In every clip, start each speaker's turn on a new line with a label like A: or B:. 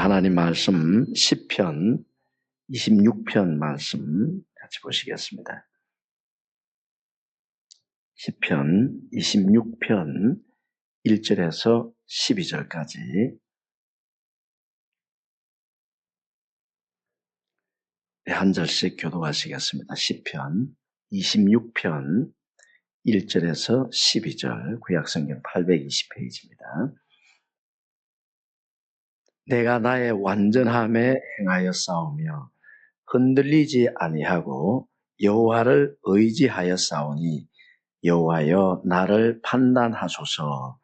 A: 하나님 말씀 시편 26편 말씀 같이 보시겠습니다. 시편 26편 1절에서 12절까지 한 절씩 교독하시겠습니다. 시편 26편 1절에서 12절 구약성경 820페이지입니다. 내가 나의 완전함에 행하여 싸우며 흔들리지 아니하고 여호와를 의지하여 싸우니 여호와여 나를 판단하소서.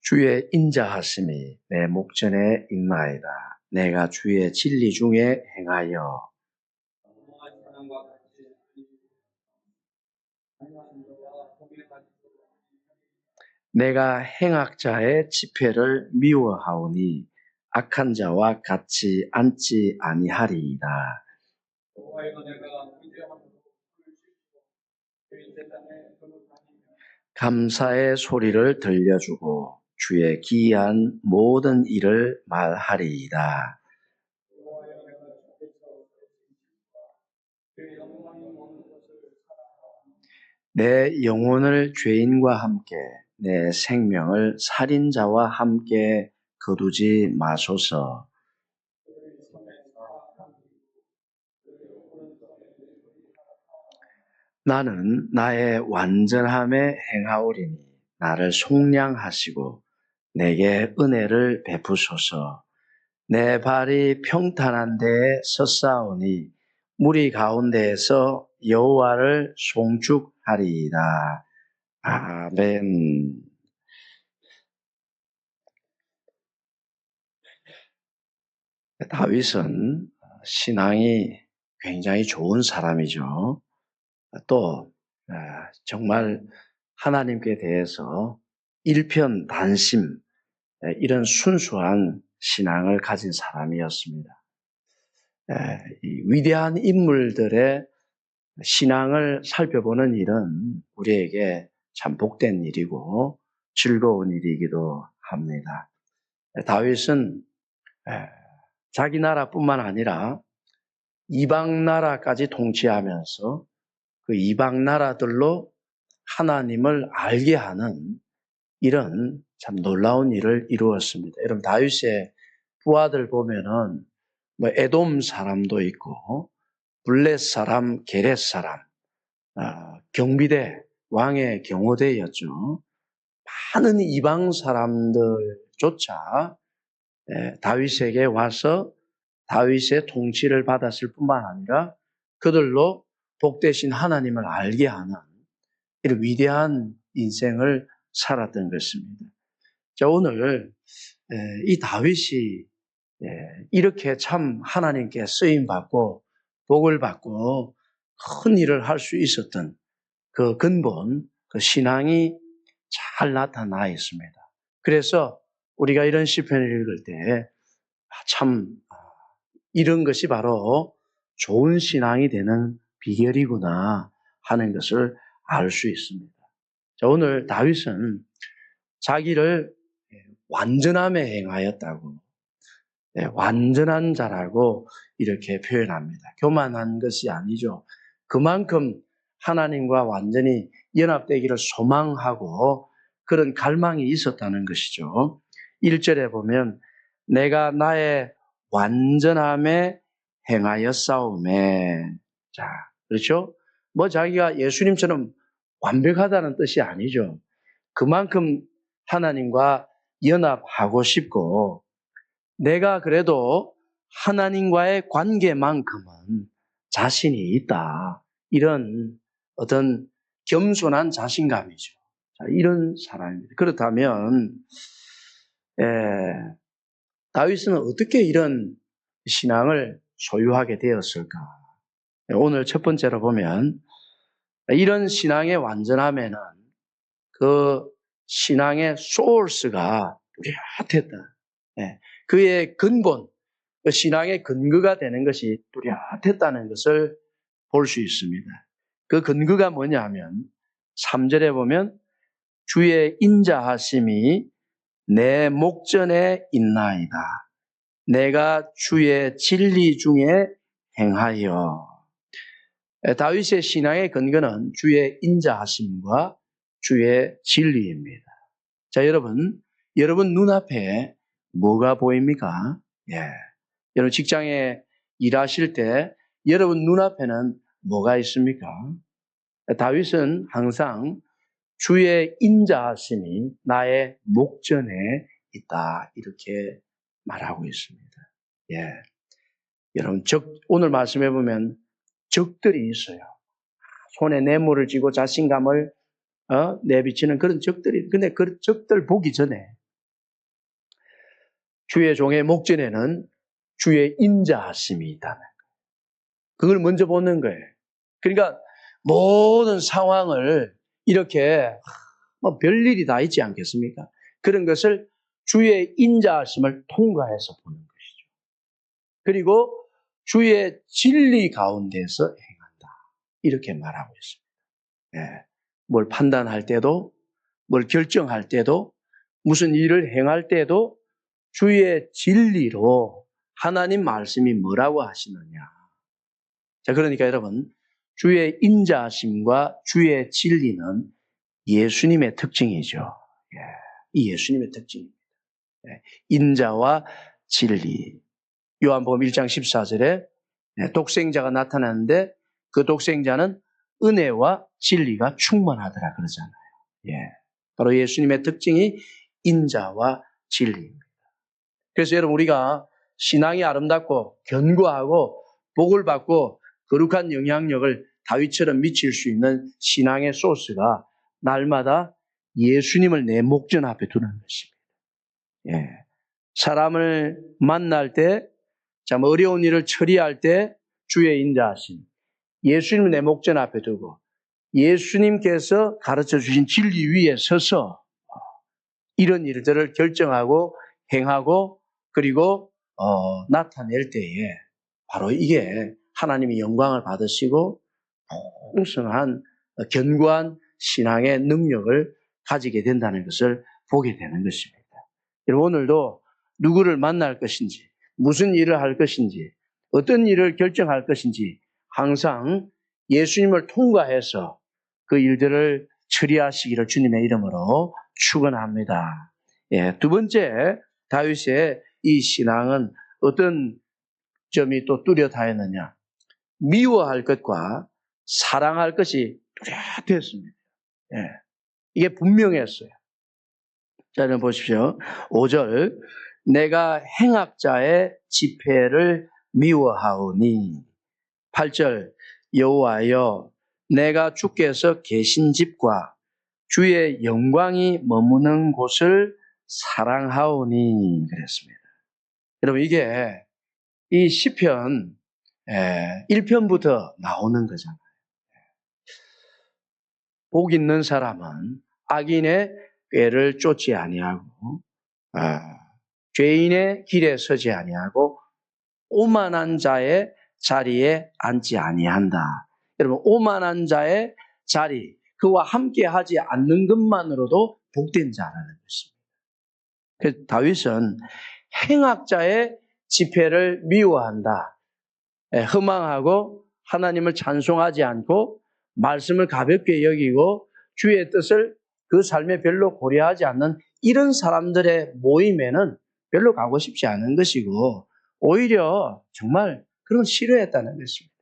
A: 주의 인자하심이 내 목전에 있나이다. 내가 주의 진리 중에 행하여 내가 행악자의 집회를 미워하오니 악한 자와 같이 앉지 아니하리이다. 감사의 소리를 들려주고 주의 기이한 모든 일을 말하리이다. 내 영혼을 죄인과 함께 내 생명을 살인자와 함께 거두지 마소서. 나는 나의 완전함에 행하오리니 나를 속량하시고 내게 은혜를 베푸소서. 내 발이 평탄한 데에 섰사오니 무리 가운데에서 여호와를 송축하리이다. 아멘. 다윗은 신앙이 굉장히 좋은 사람이죠. 또 정말 하나님께 대해서 일편단심 이런 순수한 신앙을 가진 사람이었습니다. 이 위대한 인물들의 신앙을 살펴보는 일은 우리에게 참 복된 일이고 즐거운 일이기도 합니다. 다윗은 자기 나라뿐만 아니라 이방 나라까지 통치하면서 그 이방 나라들로 하나님을 알게 하는 이런 참 놀라운 일을 이루었습니다. 여러분 다윗의 부하들 보면은 뭐 에돔 사람도 있고 블렛 사람, 게렛 사람, 경비대 왕의 경호대였죠. 많은 이방 사람들조차 다윗에게 와서 다윗의 통치를 받았을 뿐만 아니라 그들로 복되신 하나님을 알게 하는 이런 위대한 인생을 살았던 것입니다. 자, 오늘 이 다윗이 이렇게 참 하나님께 쓰임받고 복을 받고 큰 일을 할 수 있었던 그 근본, 그 신앙이 잘 나타나 있습니다. 그래서 우리가 이런 시편을 읽을 때 참 이런 것이 바로 좋은 신앙이 되는 비결이구나 하는 것을 알 수 있습니다. 자, 오늘 다윗은 자기를 완전함에 행하였다고, 완전한 자라고 이렇게 표현합니다. 교만한 것이 아니죠. 그만큼 하나님과 완전히 연합되기를 소망하고 그런 갈망이 있었다는 것이죠. 1절에 보면 내가 나의 완전함에 행하여 싸우매. 자, 그렇죠? 뭐 자기가 예수님처럼 완벽하다는 뜻이 아니죠. 그만큼 하나님과 연합하고 싶고 내가 그래도 하나님과의 관계만큼은 자신이 있다. 이런 어떤 겸손한 자신감이죠. 자, 이런 사람입니다. 그렇다면 다윗은 어떻게 이런 신앙을 소유하게 되었을까? 오늘 첫 번째로 보면 이런 신앙의 완전함에는 그 신앙의 소스가 뚜렷했다. 그의 근본, 그 신앙의 근거가 되는 것이 뚜렷했다는 것을 볼 수 있습니다. 그 근거가 뭐냐 하면 3절에 보면 주의 인자하심이 내 목전에 있나이다. 내가 주의 진리 중에 행하여. 다윗의 신앙의 근거는 주의 인자하심과 주의 진리입니다. 자, 여러분 눈앞에 뭐가 보입니까? 예. 여러분 직장에 일하실 때 여러분 눈앞에는 뭐가 있습니까? 다윗은 항상 주의 인자하심이 나의 목전에 있다 이렇게 말하고 있습니다. 예. 여러분 오늘 말씀해 보면 적들이 있어요. 손에 뇌물을 쥐고 자신감을 내비치는 그런 적들이. 근데 그 적들 보기 전에 주의 종의 목전에는 주의 인자하심이 있다는 거예요. 그걸 먼저 보는 거예요. 그러니까 모든 상황을 이렇게 별일이 다 있지 않겠습니까? 그런 것을 주의 인자하심을 통과해서 보는 것이죠. 그리고 주의 진리 가운데서 행한다. 이렇게 말하고 있습니다. 예. 뭘 판단할 때도, 뭘 결정할 때도, 무슨 일을 행할 때도 주의 진리로 하나님 말씀이 뭐라고 하시느냐. 자, 그러니까 여러분, 주의 인자하심과 주의 진리는 예수님의 특징이죠. 예, 이 예수님의 특징입니다. 예, 인자와 진리. 요한복음 1장 14절에 독생자가 나타났는데 그 독생자는 은혜와 진리가 충만하더라 그러잖아요. 예, 바로 예수님의 특징이 인자와 진리입니다. 그래서 여러분 우리가 신앙이 아름답고 견고하고 복을 받고 거룩한 영향력을 다윗처럼 미칠 수 있는 신앙의 소스가 날마다 예수님을 내 목전 앞에 두는 것입니다. 예. 사람을 만날 때, 참 어려운 일을 처리할 때 주의 인자하심, 예수님을 내 목전 앞에 두고 예수님께서 가르쳐 주신 진리 위에 서서 이런 일들을 결정하고 행하고 그리고 나타낼 때에 바로 이게 하나님이 영광을 받으시고 풍성한 견고한 신앙의 능력을 가지게 된다는 것을 보게 되는 것입니다. 여러분 오늘도 누구를 만날 것인지 무슨 일을 할 것인지 어떤 일을 결정할 것인지 항상 예수님을 통과해서 그 일들을 처리하시기를 주님의 이름으로 축원합니다. 예, 두 번째 다윗의 이 신앙은 어떤 점이 또 뚜렷하였느냐? 미워할 것과 사랑할 것이 뚜렷했습니다. 예, 이게 분명했어요. 자, 여러분 보십시오. 5절 내가 행악자의 집회를 미워하오니 8절 여호와여 내가 주께서 계신 집과 주의 영광이 머무는 곳을 사랑하오니 그랬습니다. 여러분 이게 이 시편 1편부터 나오는 거잖아요. 복 있는 사람은 악인의 꾀를 쫓지 아니하고 죄인의 길에 서지 아니하고 오만한 자의 자리에 앉지 아니한다. 여러분 오만한 자의 자리 그와 함께 하지 않는 것만으로도 복된 자라는 것입니다. 그래서 다윗은 행악자의 집회를 미워한다. 흠망하고 하나님을 찬송하지 않고 말씀을 가볍게 여기고 주의 뜻을 그 삶에 별로 고려하지 않는 이런 사람들의 모임에는 별로 가고 싶지 않은 것이고 오히려 정말 그런 걸 싫어했다는 것입니다.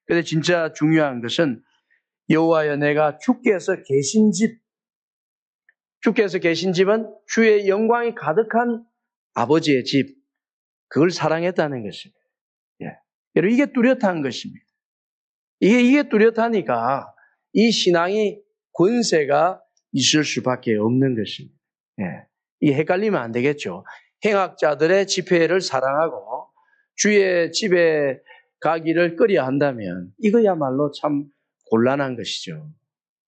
A: 그런데 진짜 중요한 것은 여호와여 내가 주께서 계신 집은 주의 영광이 가득한 아버지의 집 그걸 사랑했다는 것입니다. 예. 여러분 이게 뚜렷한 것입니다. 이게 뚜렷하니까 이 신앙이 권세가 있을 수밖에 없는 것입니다. 예. 이게 헷갈리면 안 되겠죠. 행악자들의 집회를 사랑하고 주의 집에 가기를 꺼려 한다면 이거야말로 참 곤란한 것이죠.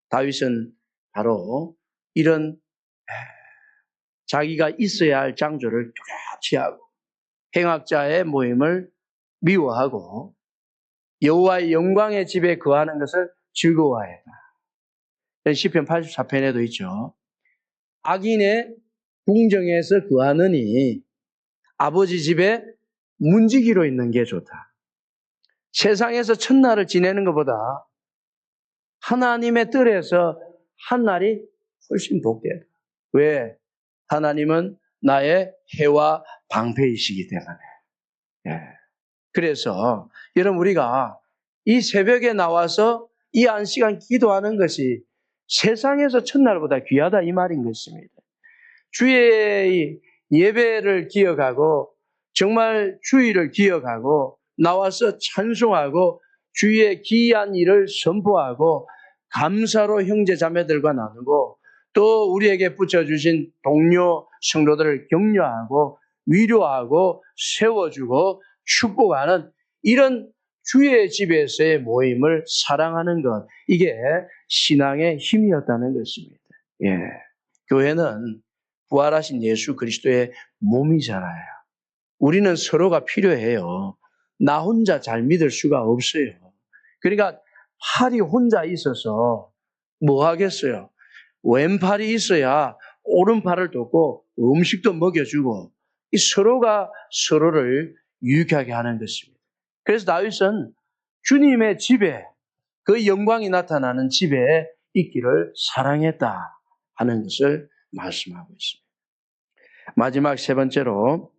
A: 다윗은 바로 이런 자기가 있어야 할 장조를 뚜렷이 하고 행악자의 모임을 미워하고 여호와의 영광의 집에 거하는 것을 즐거워했다. 시편 84편에도 있죠. 악인의 궁정에서 거하느니 아버지 집에 문지기로 있는 게 좋다. 세상에서 첫날을 지내는 것보다 하나님의 뜰에서 한 날이 훨씬 복되다. 왜? 하나님은 나의 해와 방패이시기 때문에. 예. 그래서 여러분 우리가 이 새벽에 나와서 이 안시간 기도하는 것이 세상에서 첫날보다 귀하다 이 말인 것입니다. 주의 예배를 기억하고 정말 주의를 기억하고 나와서 찬송하고 주의 기이한 일을 선포하고 감사로 형제 자매들과 나누고 또 우리에게 붙여주신 동료 성도들을 격려하고 위로하고 세워주고 축복하는 이런 주의 집에서의 모임을 사랑하는 것, 이게 신앙의 힘이었다는 것입니다. 예. 교회는 부활하신 예수 그리스도의 몸이잖아요. 우리는 서로가 필요해요. 나 혼자 잘 믿을 수가 없어요. 그러니까 팔이 혼자 있어서 뭐 하겠어요? 왼팔이 있어야 오른팔을 돕고 음식도 먹여주고 이 서로가 서로를 유익하게 하는 것입니다. 그래서 다윗은 주님의 집에 그 영광이 나타나는 집에 있기를 사랑했다 하는 것을 말씀하고 있습니다. 마지막 세 번째로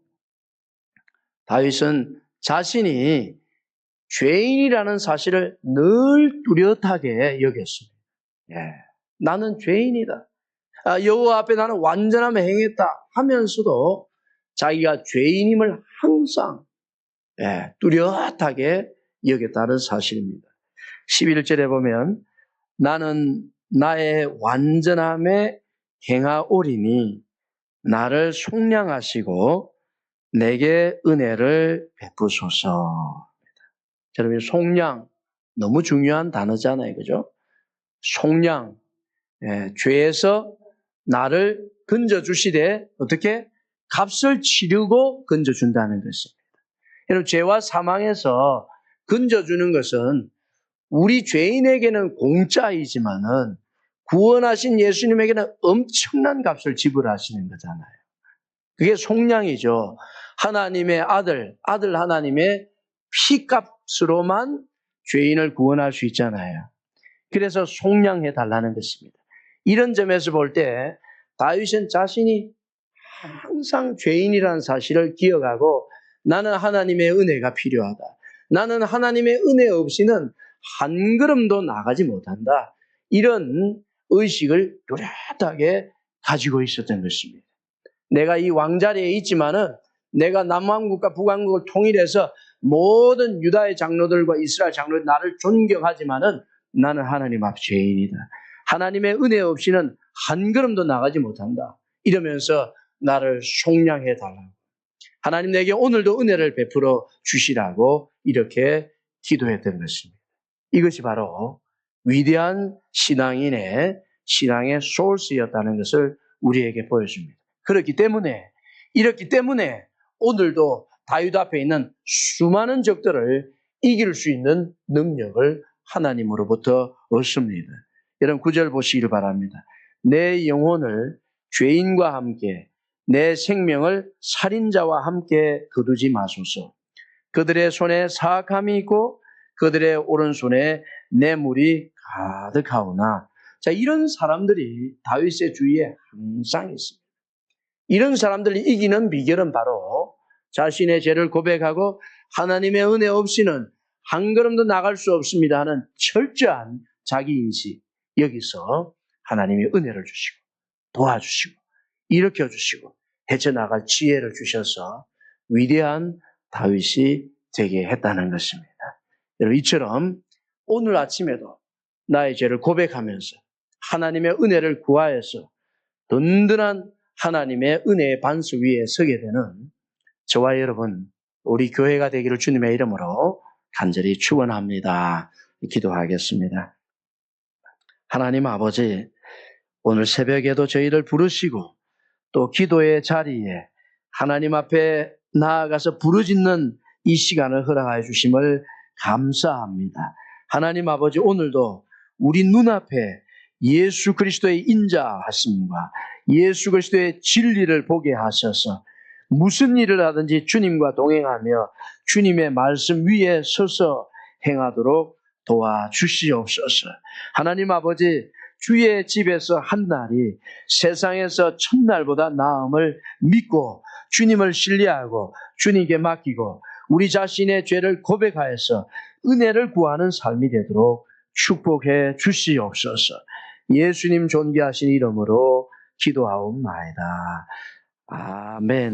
A: 다윗은 자신이 죄인이라는 사실을 늘 뚜렷하게 여겼습니다. 예, 나는 죄인이다. 여호와 앞에 나는 완전함에 행했다 하면서도 자기가 죄인임을 항상 뚜렷하게 여겼다는 사실입니다. 11절에 보면 나는 나의 완전함에 행하오리니 나를 속량하시고 내게 은혜를 베푸소서. 여러분 속량 너무 중요한 단어잖아요. 그죠? 속량. 죄에서 나를 건져주시되 어떻게? 값을 치르고 건져준다는 것입니다. 여러분 죄와 사망에서 건져주는 것은 우리 죄인에게는 공짜이지만은 구원하신 예수님에게는 엄청난 값을 지불하시는 거잖아요. 그게 속량이죠. 하나님의 아들 하나님의 피값으로만 죄인을 구원할 수 있잖아요. 그래서 속량해 달라는 것입니다. 이런 점에서 볼 때 다윗은 자신이 항상 죄인이라는 사실을 기억하고 나는 하나님의 은혜가 필요하다. 나는 하나님의 은혜 없이는 한 걸음도 나가지 못한다. 이런 의식을 뚜렷하게 가지고 있었던 것입니다. 내가 이 왕자리에 있지만은 내가 남왕국과 북왕국을 통일해서 모든 유다의 장로들과 이스라엘 장로들 나를 존경하지만은 나는 하나님 앞 죄인이다. 하나님의 은혜 없이는 한 걸음도 나가지 못한다. 이러면서 나를 속량해 달라고. 하나님 내게 오늘도 은혜를 베풀어 주시라고 이렇게 기도했던 것입니다. 이것이 바로 위대한 신앙인의 신앙의 소스였다는 것을 우리에게 보여줍니다. 이렇기 때문에 오늘도 다윗 앞에 있는 수많은 적들을 이길 수 있는 능력을 하나님으로부터 얻습니다. 여러분 9절 보시기를 바랍니다. 내 영혼을 죄인과 함께 내 생명을 살인자와 함께 거두지 마소서. 그들의 손에 사악함이 있고 그들의 오른손에 뇌물이 가득하오나. 자, 이런 사람들이 다윗의 주위에 항상 있습니다. 이런 사람들이 이기는 비결은 바로 자신의 죄를 고백하고 하나님의 은혜 없이는 한 걸음도 나갈 수 없습니다 하는 철저한 자기인식. 여기서 하나님이 은혜를 주시고 도와주시고 일으켜주시고 헤쳐나갈 지혜를 주셔서 위대한 다윗이 되게 했다는 것입니다. 여러분 이처럼 오늘 아침에도 나의 죄를 고백하면서 하나님의 은혜를 구하여서 든든한 하나님의 은혜의 반석 위에 서게 되는 저와 여러분 우리 교회가 되기를 주님의 이름으로 간절히 축원합니다. 기도하겠습니다. 하나님 아버지, 오늘 새벽에도 저희를 부르시고 또 기도의 자리에 하나님 앞에 나아가서 부르짖는 이 시간을 허락하여 주심을 감사합니다. 하나님 아버지, 오늘도 우리 눈앞에 예수 그리스도의 인자하심과 예수 그리스도의 진리를 보게 하셔서 무슨 일을 하든지 주님과 동행하며 주님의 말씀 위에 서서 행하도록 도와주시옵소서. 하나님 아버지, 주의 집에서 한 날이 세상에서 첫날보다 나음을 믿고 주님을 신뢰하고 주님께 맡기고 우리 자신의 죄를 고백하여서 은혜를 구하는 삶이 되도록 축복해 주시옵소서. 예수님 존귀하신 이름으로 기도하옵나이다. 아멘.